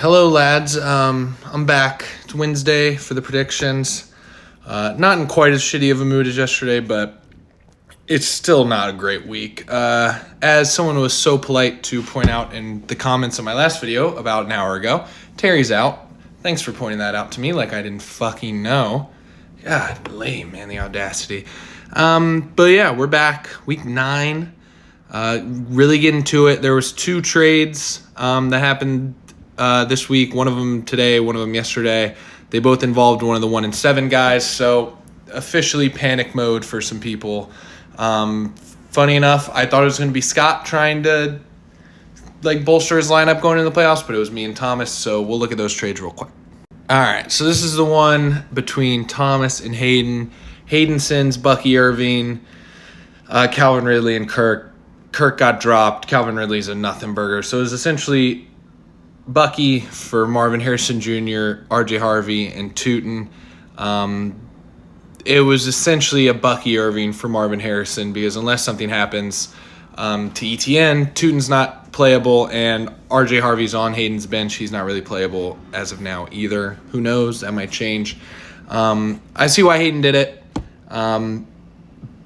Hello, lads. I'm back. It's Wednesday for the predictions. Not in quite as shitty of a mood as yesterday, but it's still not a great week. As someone was so polite to point out in the comments of my last video about an hour ago, Terry's out. Thanks for pointing that out to me like I didn't fucking know. God, lame, man, the audacity. But yeah, we're back. Week 9. Really getting to it. There was 2 trades that happened this week, one of them today, one of them yesterday. They both involved one of the 1-7 guys, so officially panic mode for some people. Funny enough, I thought it was going to be Scott trying to bolster his lineup going into the playoffs, but it was me and Thomas, so we'll look at those trades real quick. All right, so this is the one between Thomas and Hayden. Hayden sends Bucky Irving, Calvin Ridley, and Kirk. Kirk got dropped. Calvin Ridley's a nothing burger, so it was essentially Bucky for Marvin Harrison Jr., RJ Harvey, and Tootin. It was essentially a Bucky Irving for Marvin Harrison because unless something happens to ETN, Tootin's not playable, and RJ Harvey's on Hayden's bench. He's not really playable as of now either. Who knows? That might change. I see why Hayden did it.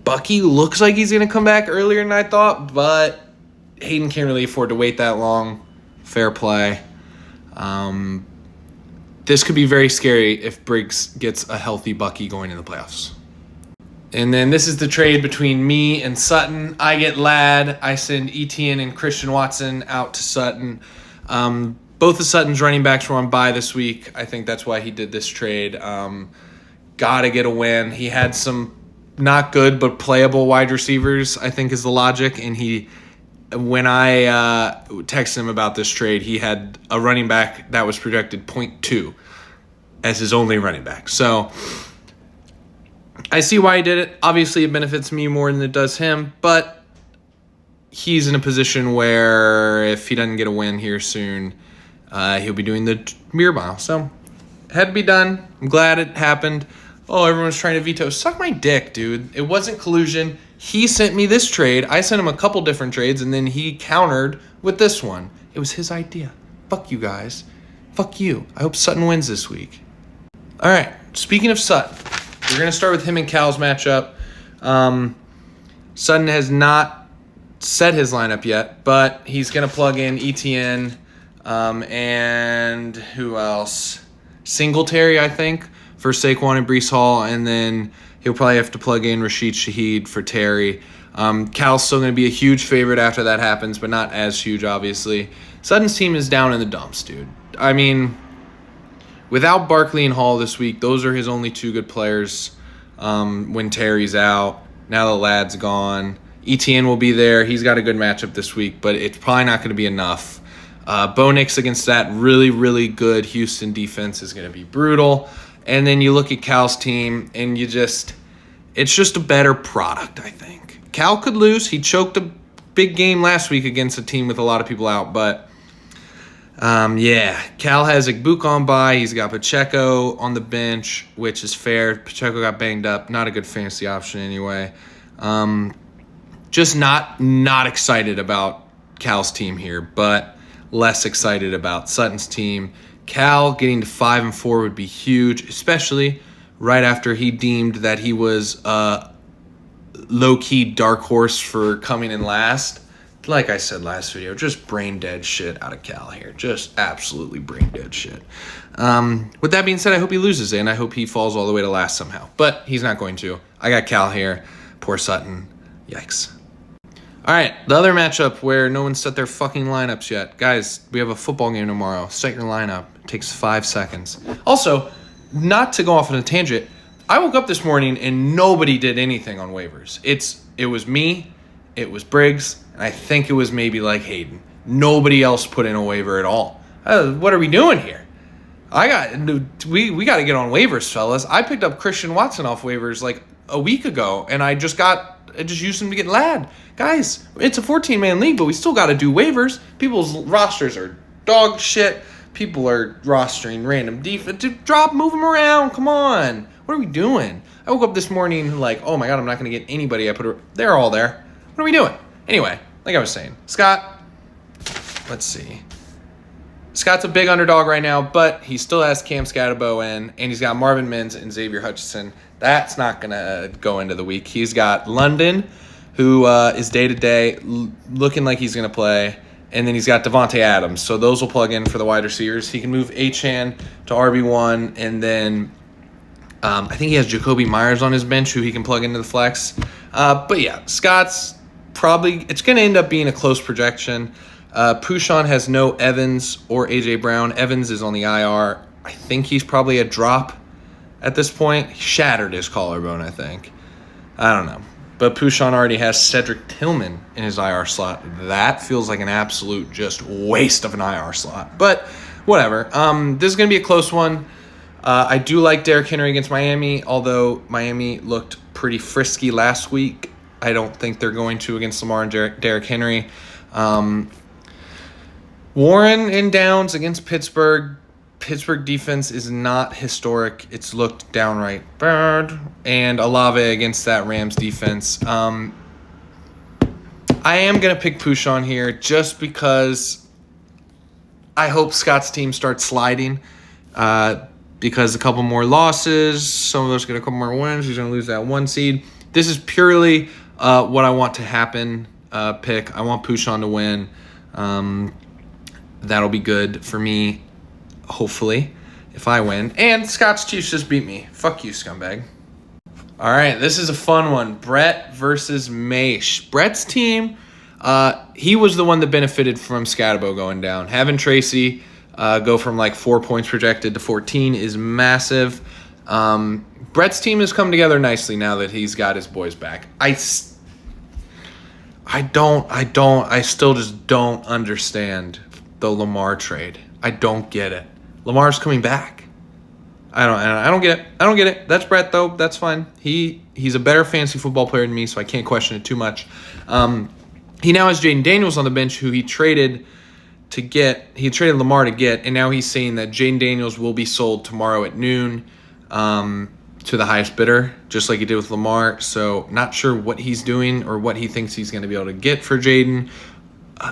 Bucky looks like he's going to come back earlier than I thought, but Hayden can't really afford to wait that long. Fair play. This could be very scary if Briggs gets a healthy Bucky going in the playoffs. And then this is the trade between me and Sutton. I get Ladd. I send Etienne and Christian Watson out to Sutton. Both of Sutton's running backs were on bye this week. I think that's why he did this trade. Gotta get a win. He had some not good but playable wide receivers, I think is the logic. And when I texted him about this trade, he had a running back that was projected 0.2 as his only running back. So I see why he did it. Obviously, it benefits me more than it does him, but he's in a position where if he doesn't get a win here soon, he'll be doing the mirror mile. So had to be done. I'm glad it happened. Oh, everyone's trying to veto. Suck my dick, dude. It wasn't collusion. He sent me this trade. I sent him a couple different trades, and then he countered with this one. It was his idea. Fuck you guys. Fuck you. I hope Sutton wins this week. All right. Speaking of Sutton, we're going to start with him and Cal's matchup. Sutton has not set his lineup yet, but he's going to plug in ETN and who else? Singletary, I think, for Saquon and Breece Hall, and then he'll probably have to plug in Rashid Shaheed for Terry. Cal's still going to be a huge favorite after that happens, but not as huge, obviously. Sutton's team is down in the dumps, dude. I mean, without Barkley and Hall this week, those are his only 2 good players when Terry's out. Now the Ladd's gone. ETN will be there. He's got a good matchup this week, but it's probably not going to be enough. Bo Nix against that really, really good Houston defense is going to be brutal. And then you look at Cal's team, and it's just a better product, I think. Cal could lose. He choked a big game last week against a team with a lot of people out. But, yeah, Cal has Igbuk on bye. He's got Pacheco on the bench, which is fair. Pacheco got banged up. Not a good fantasy option anyway. Just not excited about Cal's team here, but less excited about Sutton's team. Cal getting to 5-4 would be huge, especially right after he deemed that he was a low-key dark horse for coming in last. Like I said last video, just brain-dead shit out of Cal here. Just absolutely brain-dead shit. With that being said, I hope he loses, and I hope he falls all the way to last somehow. But he's not going to. I got Cal here. Poor Sutton. Yikes. All right, the other matchup where no one's set their fucking lineups yet. Guys, we have a football game tomorrow. Set your lineup. It takes 5 seconds. Also, not to go off on a tangent, I woke up this morning and nobody did anything on waivers. It was me, it was Briggs, and I think it was maybe like Hayden. Nobody else put in a waiver at all. What are we doing here? We got to get on waivers, fellas. I picked up Christian Watson off waivers like a week ago, and I just used him to get Ladd. Guys, it's a 14-man league, but we still got to do waivers. People's rosters are dog shit. People are rostering random defense. Move them around. Come on. What are we doing? I woke up this morning like, oh my God, I'm not going to get anybody. They're all there. What are we doing? Anyway, like I was saying, Scott, let's see. Scott's a big underdog right now, but he still has Cam Scatterbo in, and he's got Marvin Mims and Xavier Hutchinson. That's not going to go into the week. He's got London, who is day-to-day, looking like he's going to play, and then he's got Devontae Adams. So those will plug in for the wide receivers. He can move Achane to RB1, and then I think he has Jacoby Myers on his bench, who he can plug into the flex. But yeah, Scott's probably, it's going to end up being a close projection. Pouchon has no Evans or A.J. Brown. Evans is on the IR. I think he's probably a drop at this point. He shattered his collarbone, I think. I don't know. But Pouchon already has Cedric Tillman in his IR slot. That feels like an absolute just waste of an IR slot. But whatever. This is going to be a close one. I do like Derrick Henry against Miami, although Miami looked pretty frisky last week. I don't think they're going to against Lamar and Derrick Henry. Warren and Downs against Pittsburgh. Pittsburgh defense is not historic. It's looked downright bad. And Olave against that Rams defense. I am going to pick Pouchon here just because I hope Scott's team starts sliding. Because a couple more losses, some of those get a couple more wins. He's going to lose that 1 seed. This is purely what I want to happen pick. I want Pouchon to win. That'll be good for me, hopefully, if I win. And Scott's Chiefs just beat me. Fuck you, scumbag. All right, this is a fun one. Brett versus Maish. Brett's team, he was the one that benefited from Scatterbo going down. Having Tracy go from like 4 points projected to 14 is massive. Brett's team has come together nicely now that he's got his boys back. I still just don't understand the Lamar trade. I don't get it. Lamar's coming back. I don't get it. I don't get it. That's Brett though. That's fine. He's a better fantasy football player than me, so I can't question it too much. He now has Jaden Daniels on the bench, who he traded Lamar to get, and now he's saying that Jaden Daniels will be sold tomorrow at noon to the highest bidder, just like he did with Lamar. So not sure what he's doing or what he thinks he's going to be able to get for Jaden.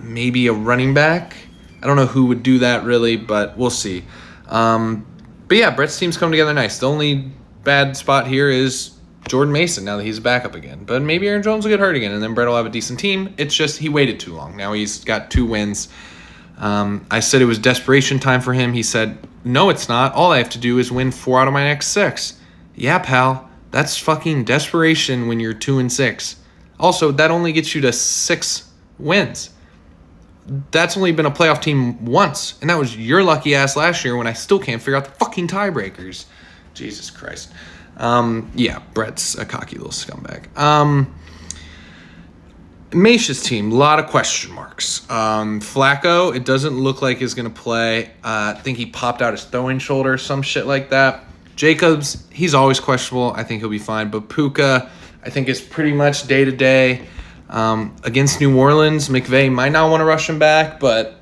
Maybe a running back. I don't know who would do that really, but we'll see. But yeah, Brett's team's come together nice. The only bad spot here is Jordan Mason now that he's back up again. But maybe Aaron Jones will get hurt again, and then Brett will have a decent team. It's just he waited too long. Now he's got 2 wins. I said it was desperation time for him. He said, no, it's not. All I have to do is win 4 out of my next 6. Yeah, pal. That's fucking desperation when you're 2-6. Also, that only gets you to 6 wins. That's only been a playoff team once, and that was your lucky ass last year when I still can't figure out the fucking tiebreakers. Jesus Christ. Yeah, Brett's a cocky little scumbag. Maish's team, a lot of question marks. Flacco, it doesn't look like he's going to play. I think he popped out his throwing shoulder, some shit like that. Jacobs, he's always questionable. I think he'll be fine. But Puka, I think is pretty much day-to-day. Against New Orleans, McVay might not want to rush him back, but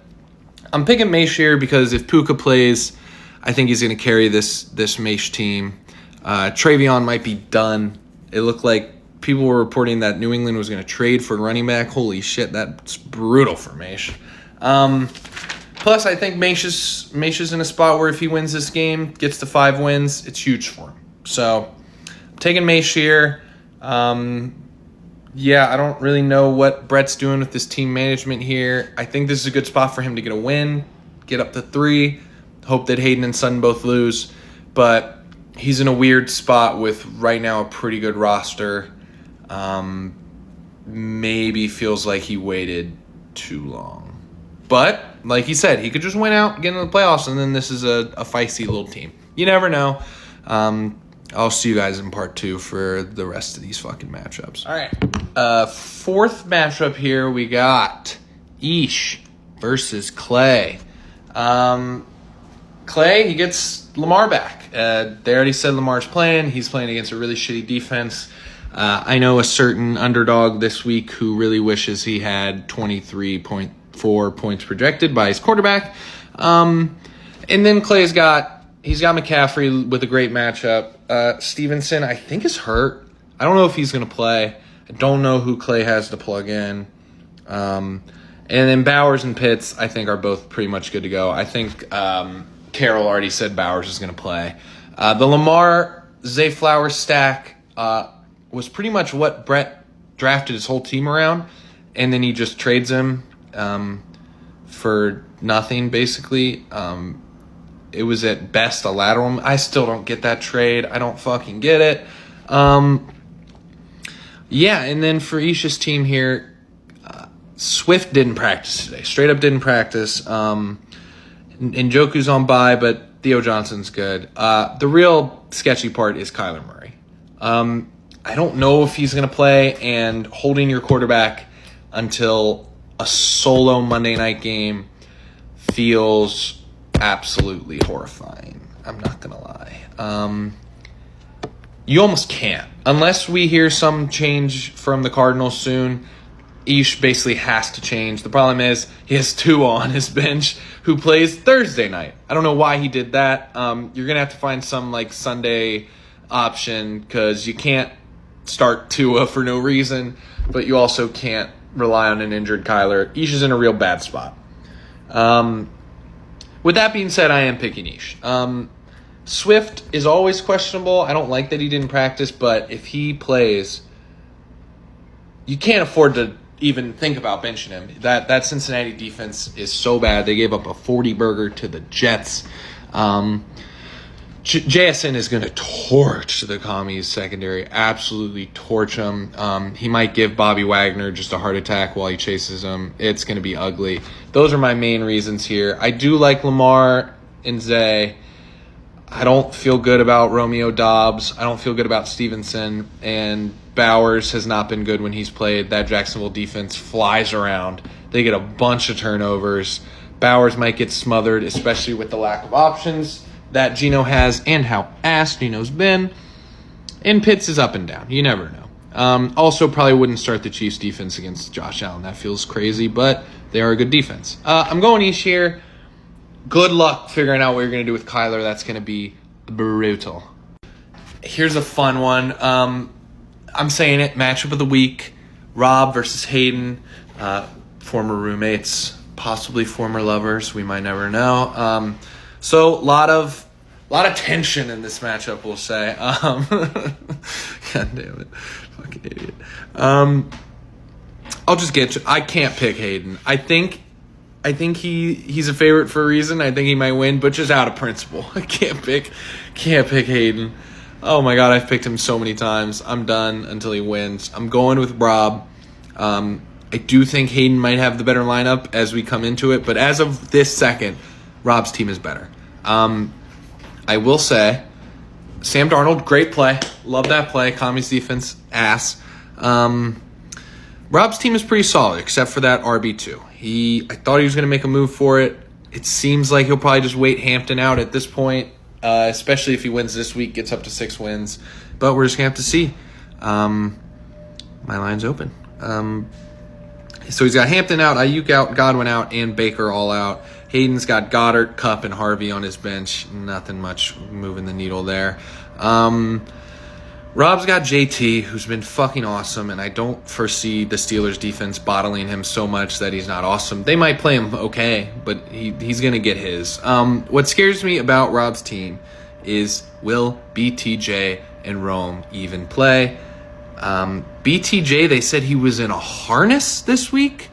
I'm picking Maish here because if Puka plays, I think he's going to carry this Maish team. Travion might be done. It looked like people were reporting that New England was going to trade for running back. Holy shit, that's brutal for Maish. Plus, I think Maish is in a spot where if he wins this game, gets to 5 wins, it's huge for him. So, I'm taking Maish here. Yeah, I don't really know what Brett's doing with this team management here. I think this is a good spot for him to get a win, get up to 3. Hope that Hayden and Sutton both lose. But he's in a weird spot with right now a pretty good roster. Maybe feels like he waited too long. But, like he said, he could just win out, get into the playoffs, and then this is a feisty little team. You never know. I'll see you guys in part 2 for the rest of these fucking matchups. All right. 4th matchup here, we got Ish versus Clay. Clay, he gets Lamar back. They already said Lamar's playing. He's playing against a really shitty defense. I know a certain underdog this week who really wishes he had 23.4 points projected by his quarterback. And then Clay's he's got McCaffrey with a great matchup. Stevenson, I think, is hurt. I don't know if he's going to play. I don't know who Clay has to plug in. And And then Bowers and Pitts, I think, are both pretty much good to go. I think Carroll already said Bowers is going to play. The Lamar Zay Flowers stack was pretty much what Brett drafted his whole team around, and then he just trades him for nothing, basically. It was at best a lateral. I still don't get that trade. I don't fucking get it. Yeah, and then for Isha's team here, Swift didn't practice today. Straight up didn't practice. Njoku's on bye, but Theo Johnson's good. The real sketchy part is Kyler Murray. I don't know if he's going to play, and holding your quarterback until a solo Monday night game feels absolutely horrifying. I'm not going to lie. You almost can't. Unless we hear some change from the Cardinals soon, Ish basically has to change. The problem is he has Tua on his bench who plays Thursday night. I don't know why he did that. You're going to have to find some like Sunday option because you can't start Tua for no reason, but you also can't rely on an injured Kyler. Ish is in a real bad spot. With that being said, I am picking Ish. Swift is always questionable. I don't like that he didn't practice, but if he plays, you can't afford to even think about benching him. That Cincinnati defense is so bad. They gave up a 40-burger to the Jets. JSN is going to torch the Commies secondary, absolutely torch them. He might give Bobby Wagner just a heart attack while he chases him. It's going to be ugly. Those are my main reasons here. I do like Lamar and Zay. I don't feel good about Romeo Dobbs. I don't feel good about Stevenson. And Bowers has not been good when he's played. That Jacksonville defense flies around. They get a bunch of turnovers. Bowers might get smothered, especially with the lack of options that Geno has and how ass Geno's been. And Pitts is up and down. You never know. Also, probably wouldn't start the Chiefs defense against Josh Allen. That feels crazy, but they are a good defense. I'm going Ish here. Good luck figuring out what you're going to do with Kyler. That's going to be brutal. Here's a fun one. I'm saying it. Matchup of the week. Rob versus Hayden. Former roommates. Possibly former lovers. We might never know. So a lot of tension in this matchup, we'll say. God damn it. Fucking idiot. I'll just get to, I can't pick Hayden. I think he's a favorite for a reason. I think he might win, but just out of principle. I can't pick Hayden. Oh my God, I've picked him so many times. I'm done until he wins. I'm going with Rob. I do think Hayden might have the better lineup as we come into it, but as of this second, Rob's team is better. I will say, Sam Darnold, great play. Love that play. Commies defense, ass. Rob's team is pretty solid, except for that RB2. I thought he was going to make a move for it. It seems like he'll probably just wait Hampton out at this point, especially if he wins this week, gets up to 6 wins. But we're just going to have to see. My line's open. So he's got Hampton out, Ayuk out, Godwin out, and Baker all out. Hayden's got Goddard, Kupp, and Harvey on his bench. Nothing much moving the needle there. Rob's got JT, who's been fucking awesome, and I don't foresee the Steelers' defense bottling him so much that he's not awesome. They might play him okay, but he's going to get his. What scares me about Rob's team is, will BTJ and Rome even play? BTJ, they said he was in a harness this week.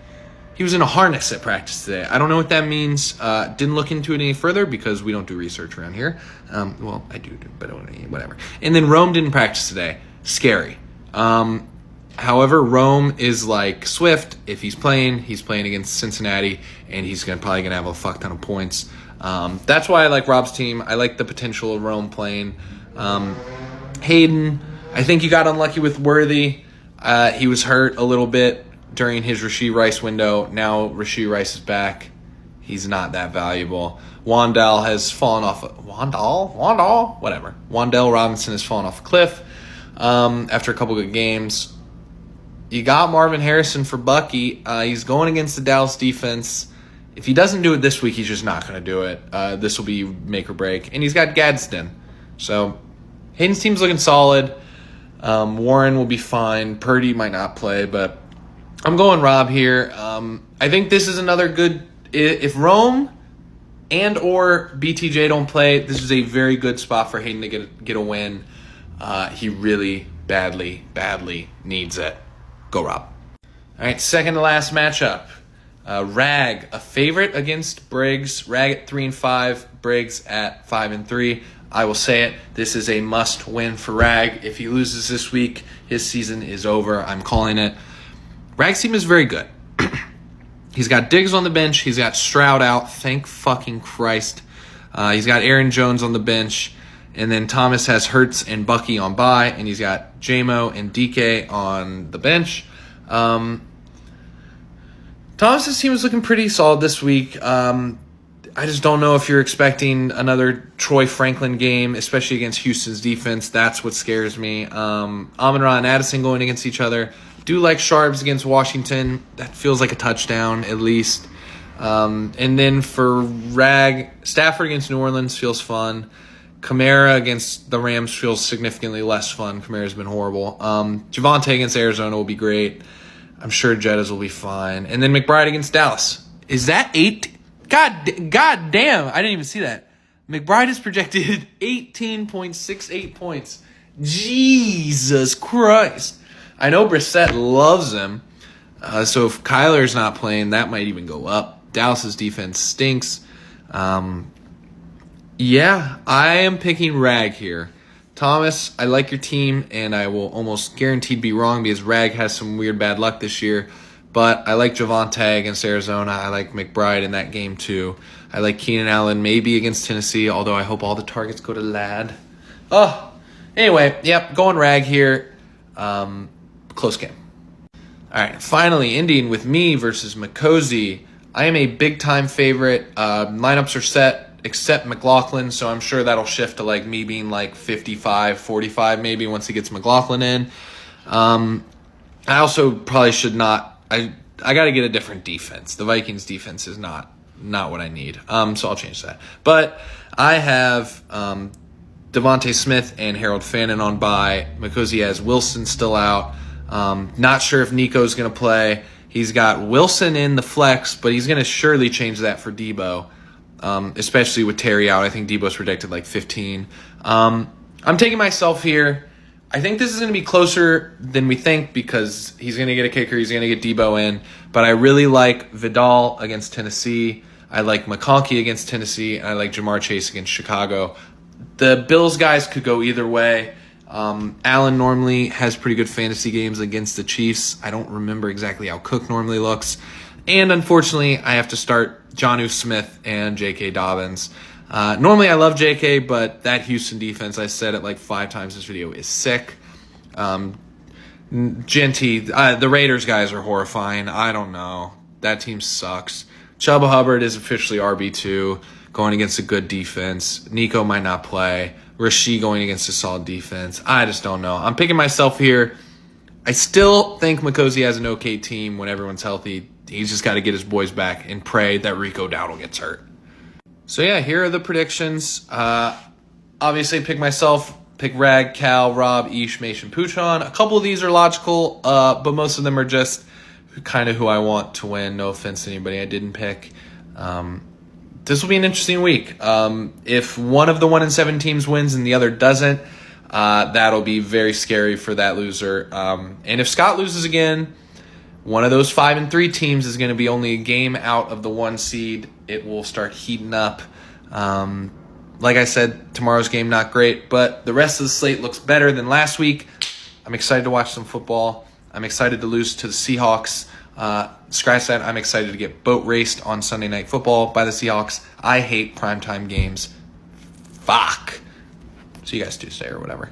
He was in a harness at practice today. I don't know what that means. Didn't look into it any further because we don't do research around here. Well, I do, but whatever. And then Rome didn't practice today. Scary. However, Rome is like Swift. If he's playing against Cincinnati, and he's probably going to have a fuck ton of points. That's why I like Rob's team. I like the potential of Rome playing. Hayden, I think you got unlucky with Worthy. He was hurt a little bit during his Rashee Rice window. Now Rashee Rice is back. He's not that valuable. Wan'Dale has fallen off. Wan'Dale? Whatever. Wan'Dale Robinson has fallen off a cliff after a couple good games. You got Marvin Harrison for Bucky. He's going against the Dallas defense. If he doesn't do it this week, he's just not going to do it. This will be make or break. And he's got Gadsden. So Hayden's team's looking solid. Warren will be fine. Purdy might not play, but I'm going Rob here. I think this is another good. If Rome and or BTJ don't play, this is a very good spot for Hayden to get a win. He really badly needs it. Go Rob. All right, second to last matchup. Rag, a favorite against Briggs. Rag at 3-5, Briggs at 5-3. I will say it. This is a must-win for Rag. If he loses this week, his season is over. I'm calling it. Rag's team is very good. He's got Diggs on the bench. He's got Stroud out. Thank fucking Christ. He's got Aaron Jones on the bench. And then Thomas has Hurts and Bucky on bye. And he's got J-Mo and DK on the bench. Thomas's team is looking pretty solid this week. I just don't know if you're expecting another Troy Franklin game, especially against Houston's defense. That's what scares me. Amon-Ra and Addison going against each other. Do like Sharps against Washington. That feels like a touchdown at least. And then for Rag, Stafford against New Orleans feels fun. Kamara against the Rams feels significantly less fun. Kamara's been horrible. Javonte against Arizona will be great. I'm sure Jettas will be fine. And then McBride against Dallas. Is that 8? God damn. I didn't even see that. McBride is projected 18.68 points. Jesus Christ. I know Brissett loves him. So if Kyler's not playing, that might even go up. Dallas's defense stinks. Yeah, I am picking Rag here. Thomas, I like your team, and I will almost guaranteed be wrong because Rag has some weird bad luck this year. But I like Javonte against Arizona. I like McBride in that game too. I like Keenan Allen maybe against Tennessee, although I hope all the targets go to Ladd. Anyway, yep, going Rag here. Close game. All right, finally, ending with me versus Makozy. I am a big-time favorite. Lineups are set except McLaughlin, so I'm sure that'll shift to like me being like 55-45 maybe once he gets McLaughlin in. I also probably should not. I got to get a different defense. The Vikings defense is not what I need. So I'll change that. But I have Devontae Smith and Harold Fannin on bye. Makozy has Wilson still out. Not sure if Nico's going to play. He's got Wilson in the flex, but he's going to surely change that for Debo, especially with Terry out. I think Debo's predicted like 15. I'm taking myself here. I think this is going to be closer than we think because he's going to get a kicker. He's going to get Debo in. But I really like Vidal against Tennessee. I like McConkey against Tennessee. And I like Jamar Chase against Chicago. The Bills guys could go either way. Allen normally has pretty good fantasy games against the Chiefs. I don't remember exactly how Cook normally looks. And unfortunately, I have to start Jonnu Smith and J.K. Dobbins. Normally I love J.K., but that Houston defense, I said it like 5 times this video, is sick. Genty, the Raiders guys are horrifying. I don't know. That team sucks. Chuba Hubbard is officially RB2 going against a good defense. Nico might not play. Rashid going against a solid defense. I just don't know. I'm picking myself here. I still think Makozy has an okay team when everyone's healthy. He's just got to get his boys back and pray that Rico Dowdle gets hurt. So, yeah, here are the predictions. Obviously, pick myself, pick Rag, Cal, Rob, Ish, Mason, Puchon. A couple of these are logical, but most of them are just kind of who I want to win. No offense to anybody I didn't pick. This will be an interesting week. If one of the 1-7 teams wins and the other doesn't, that'll be very scary for that loser. And if Scott loses again, one of those 5-3 teams is going to be only a game out of the 1 seed. It will start heating up. Like I said, tomorrow's game not great, but the rest of the slate looks better than last week. I'm excited to watch some football. I'm excited to lose to the Seahawks. Scratch that. I'm excited to get boat raced on Sunday Night Football by the Seahawks. I hate primetime games. Fuck. See you guys Tuesday or whatever.